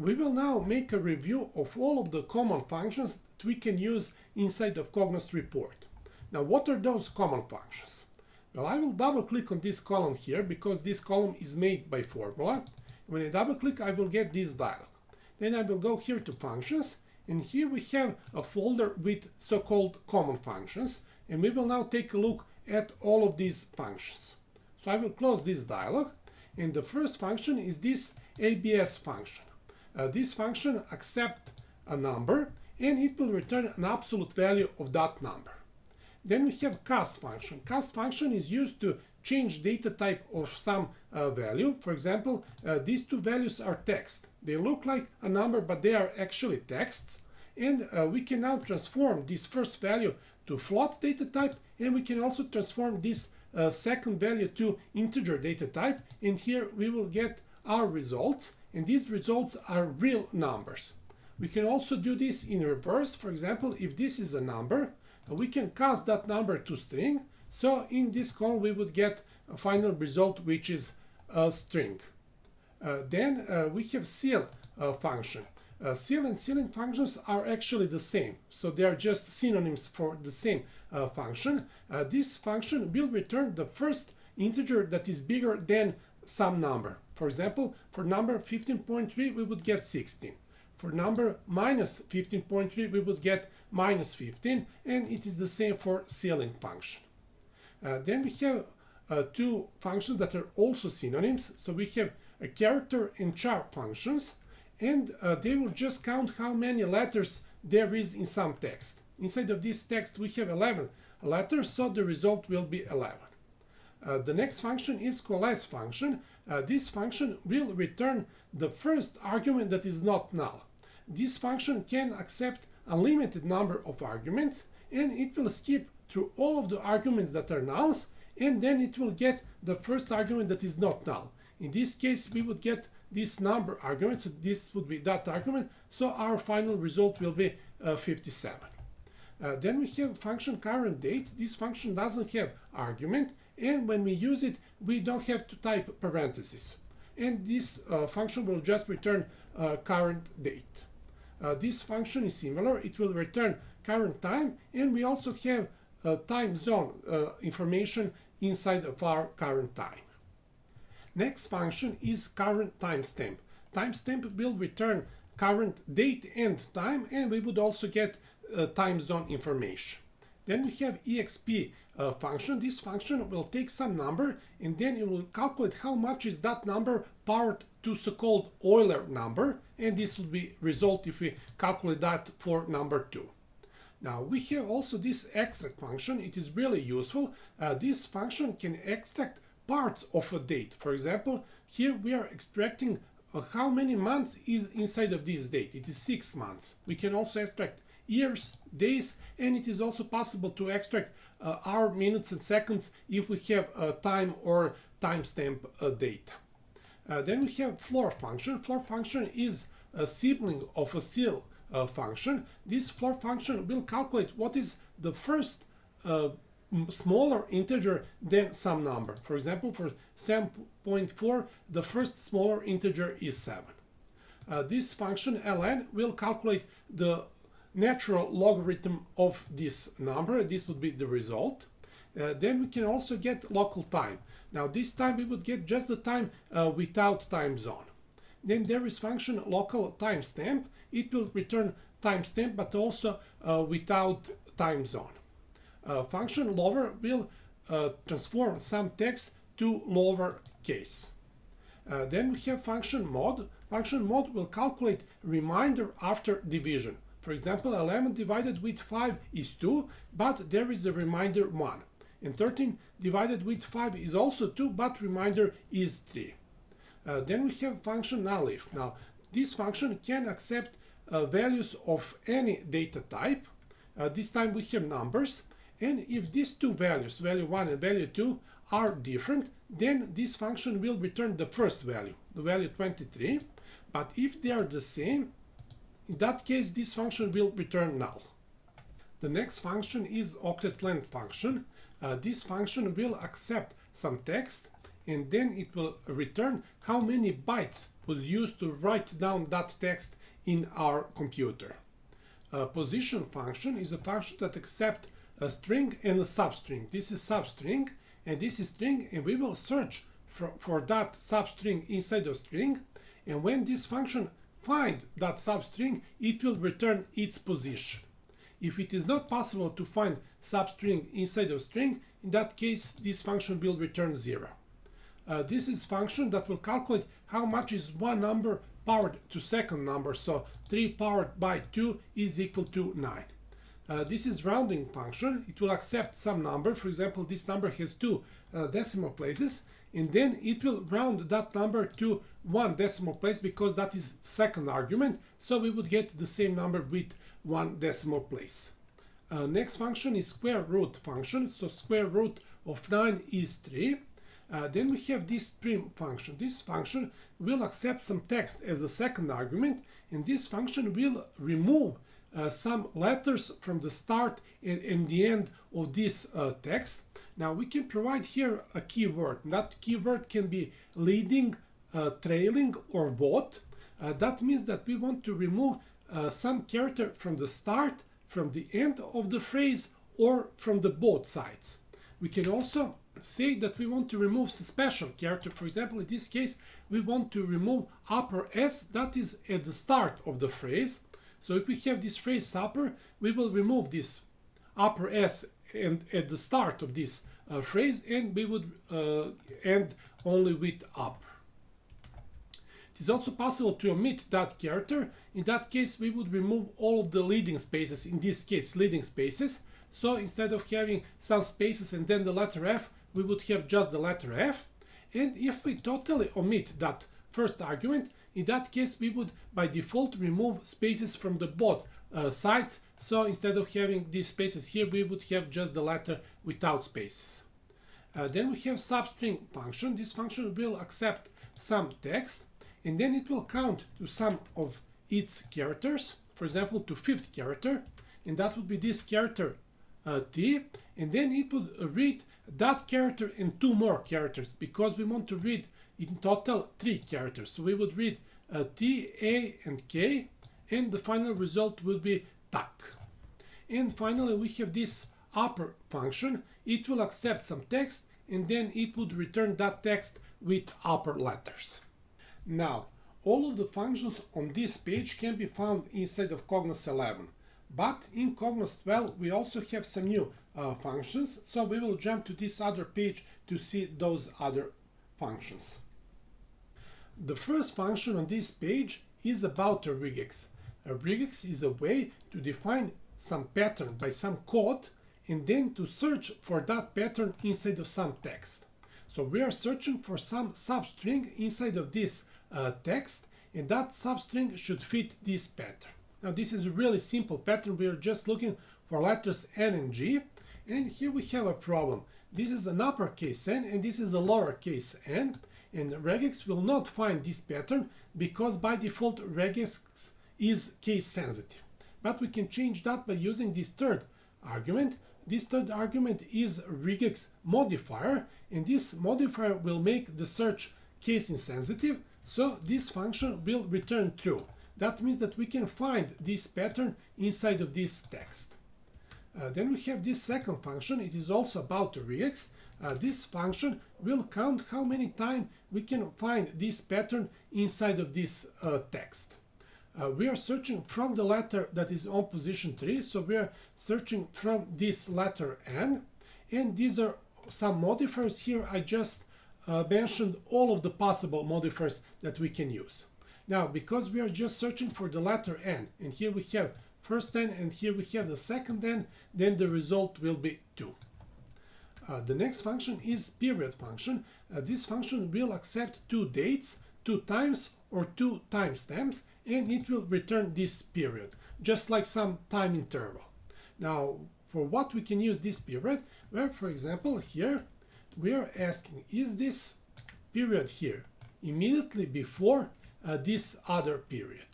We will now make a review of all of the common functions that we can use inside of Cognos report. Now, what are those common functions? Well, I will double click on this column here because this column is made by formula. When I double click, I will get this dialog. Then I will go here to functions, and here we have a folder with so-called common functions, and we will now take a look at all of these functions. So I will close this dialog, and the first function is this ABS function. This function accepts a number, and it will return an absolute value of that number. Then we have cast function. Cast function is used to change data type of some value. For example, these two values are text. They look like a number, but they are actually texts. And we can now transform this first value to float data type, and we can also transform this second value to integer data type. And here we will get our results, and these results are real numbers. We can also do this in reverse. For example, if this is a number, we can cast that number to string. So in this column we would get a final result which is a string. Then we have ceil function. Ceil and ceiling functions are actually the same, so they are just synonyms for the same function. This function will return the first integer that is bigger than some number. For example, for number 15.3 we would get 16. For number minus 15.3 we would get minus 15, and it is the same for ceiling function. Then we have two functions that are also synonyms. So we have a character and char functions, and they will just count how many letters there is in some text. Inside of this text we have 11 letters, so the result will be 11. The next function is coalesce function. This function will return the first argument that is not null. This function can accept a limited number of arguments, and it will skip through all of the arguments that are nulls, and then it will get the first argument that is not null. In this case, we would get this number argument, so this would be that argument, so our final result will be 57. Then we have function current date. This function doesn't have argument, and when we use it, we don't have to type parentheses. And this function will just return current date. This function is similar. It will return current time, and we also have time zone information inside of our current time. Next function is current timestamp. Timestamp will return current date and time, and we would also get time zone information. Then we have exp function. This function will take some number, and then it will calculate how much is that number powered to so-called Euler number, and this will be result if we calculate that for number 2. Now we have also this extract function. It is really useful. This function can extract parts of a date. For example, here we are extracting how many months is inside of this date. It is 6 months. We can also extract years, days, and it is also possible to extract hour, minutes, and seconds if we have time or timestamp data. Then we have floor function. Floor function is a sibling of a ceil function. This floor function will calculate what is the first smaller integer than some number. For example, for 7.4, the first smaller integer is 7. This function ln will calculate the natural logarithm of this number. This would be the result. Then we can also get local time. Now this time we would get just the time without time zone. Then there is function local timestamp. It will return timestamp, but also without time zone. Function lower will transform some text to lower case. Then we have function mod. Function mod will calculate remainder after division. For example, 11 divided with 5 is 2, but there is a remainder 1. And 13 divided with 5 is also 2, but remainder is 3. Then we have function nulif. Now, this function can accept values of any data type. This time we have numbers. And if these two values, value 1 and value 2, are different, then this function will return the first value, the value 23. But if they are the same, in that case, this function will return null. The next function is octet length function. This function will accept some text, and then it will return how many bytes was used to write down that text in our computer. A position function is a function that accepts a string and a substring. This is substring and this is string, and we will search for that substring inside of string, and when this function finds that substring, it will return its position. If it is not possible to find substring inside of string, in that case this function will return 0. This is function that will calculate how much is one number powered to second number, so 3 powered by 2 is equal to 9. This is rounding function. It will accept some number. For example, this number has 2 decimal places, and then it will round that number to 1 decimal place because that is second argument, so we would get the same number with 1 decimal place. Next function is square root function. So square root of 9 is 3. Then we have this trim function. This function will accept some text as a second argument, and this function will remove some letters from the start and the end of this text. Now we can provide here a keyword. That keyword can be leading, trailing, or both. That means that we want to remove some character from the start, from the end of the phrase, or from the both sides. We can also say that we want to remove a special character. For example, in this case, we want to remove upper S, that is at the start of the phrase. So if we have this phrase supper, we will remove this upper S and at the start of this phrase, and we would end only with upper. It is also possible to omit that character. In that case, we would remove all of the leading spaces, in this case leading spaces. So instead of having some spaces and then the letter F, we would have just the letter F. And if we totally omit that first argument, in that case we would by default remove spaces from the both sides. So instead of having these spaces here, we would have just the letter without spaces. Then we have substring function. This function will accept some text, and then it will count to some of its characters, for example to 5th character, and that would be this character T, and then it would read that character and 2 more characters, because we want to read in total 3 characters. So we would read T, A, and K, and the final result will be TAK. And finally we have this upper function. It will accept some text, and then it would return that text with upper letters. Now, all of the functions on this page can be found inside of Cognos 11. But in Cognos 12 we also have some new functions, so we will jump to this other page to see those other functions. The first function on this page is about a regex. A regex is a way to define some pattern by some code and then to search for that pattern inside of some text. So we are searching for some substring inside of this text, and that substring should fit this pattern. Now this is a really simple pattern. We are just looking for letters N and G, and here we have a problem. This is an uppercase N and this is a lowercase n, and regex will not find this pattern because by default regex is case sensitive. But we can change that by using this third argument. This third argument is regex modifier, and this modifier will make the search case insensitive, so this function will return true. That means that we can find this pattern inside of this text. Then we have this second function. It is also about the regex. This function will count how many times we can find this pattern inside of this text. We are searching from the letter that is on position 3, so we are searching from this letter N, and these are some modifiers here. I just mentioned all of the possible modifiers that we can use. Now, because we are just searching for the letter N, and here we have first N and here we have the second N, then the result will be 2. The next function is period function. This function will accept 2 dates, 2 times, or 2 timestamps, and it will return this period, just like some time interval. Now, for what we can use this period? Well, for example, here we are asking, is this period here immediately before this other period?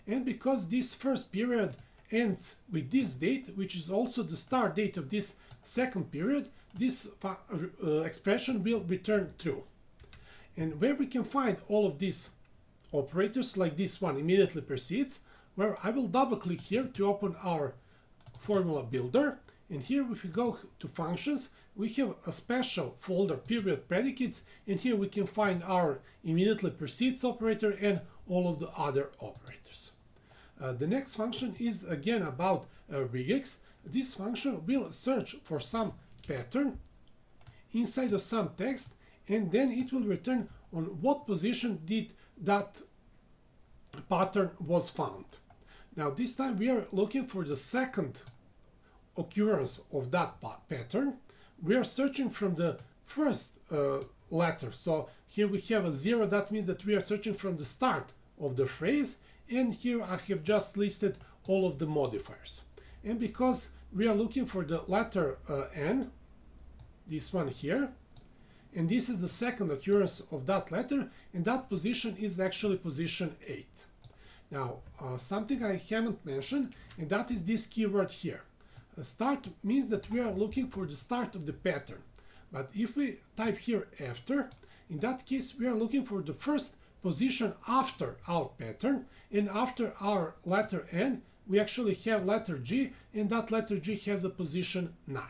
And because this first period ends with this date, which is also the start date of this second period, this expression will return true. And where we can find all of these operators, like this one immediately precedes, where I will double click here to open our formula builder. And here if we go to functions, we have a special folder, period predicates, and here we can find our immediately precedes operator and all of the other operators. The next function is again about regex. This function will search for some pattern inside of some text, and then it will return on what position did that pattern was found. Now this time we are looking for the second occurrence of that pattern. We are searching from the first letter. So here we have a 0. That means that we are searching from the start of the phrase. And here I have just listed all of the modifiers. And because we are looking for the letter N, this one here, and this is the second occurrence of that letter, and that position is actually position 8. Now, something I haven't mentioned, and that is this keyword here. Start means that we are looking for the start of the pattern. But if we type here after, in that case we are looking for the first position after our pattern, and after our letter N we actually have letter G, and that letter G has a position 9.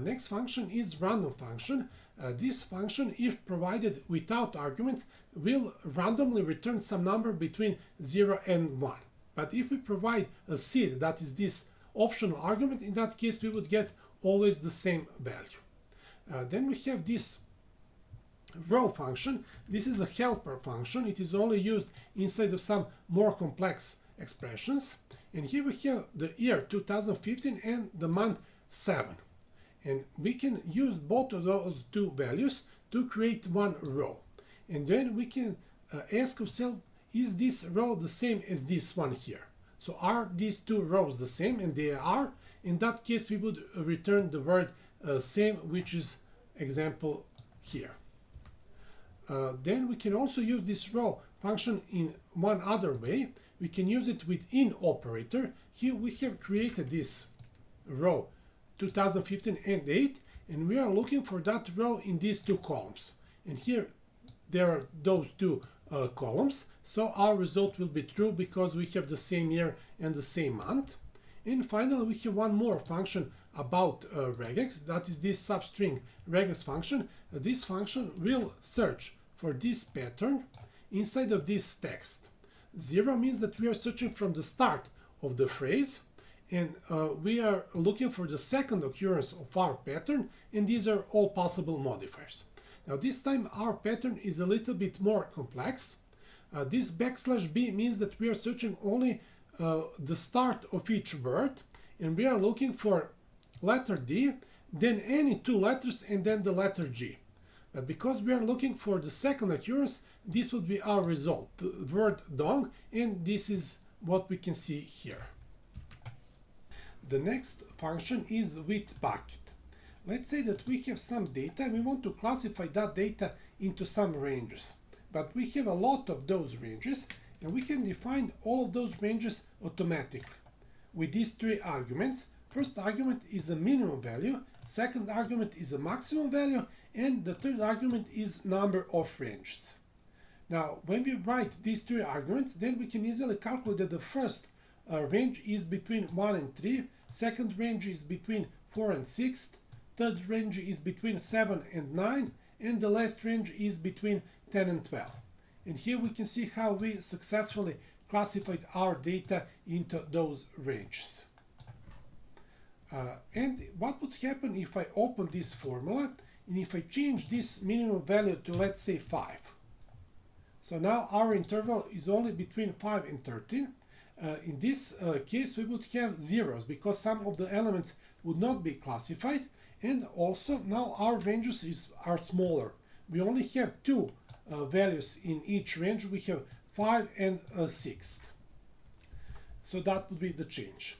Next function is random function. This function, if provided without arguments, will randomly return some number between 0 and 1. But if we provide a seed, that is this optional argument, in that case we would get always the same value. Then we have this row function. This is a helper function. It is only used inside of some more complex expressions. And here we have the year 2015 and the month 7. And we can use both of those two values to create one row. And then we can ask ourselves, is this row the same as this one here? So are these two rows the same? And they are. In that case we would return the word same, which is example here. Then we can also use this row function in one other way. We can use it with in operator. Here we have created this row 2015 and 8, and we are looking for that row in these two columns. And here there are those two columns, so our result will be true because we have the same year and the same month. And finally we have one more function about regex, that is this substring regex function. This function will search for this pattern inside of this text. 0 means that we are searching from the start of the phrase, and we are looking for the second occurrence of our pattern, and these are all possible modifiers. Now this time our pattern is a little bit more complex. This \b means that we are searching only the start of each word, and we are looking for letter D, then any two letters, and then the letter G. But because we are looking for the second occurrence, this would be our result, the word dong, and this is what we can see here. The next function is with bucket. Let's say that we have some data and we want to classify that data into some ranges. But we have a lot of those ranges, and we can define all of those ranges automatically with these three arguments. First argument is a minimum value, second argument is a maximum value, and the third argument is number of ranges. Now when we write these three arguments, then we can easily calculate that the first range is between 1 and 3, second range is between 4 and 6, third range is between 7 and 9, and the last range is between 10 and 12. And here we can see how we successfully classified our data into those ranges. And what would happen if I open this formula and if I change this minimum value to, let's say, 5. So now our interval is only between 5 and 13. In this case we would have zeros because some of the elements would not be classified, and also now our ranges are smaller. We only have two values in each range. We have 5 and 6. So that would be the change.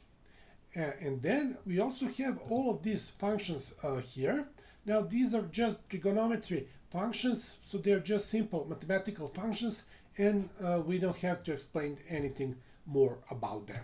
And then we also have all of these functions here. Now these are just trigonometry functions, so they're just simple mathematical functions, and we don't have to explain anything more about them.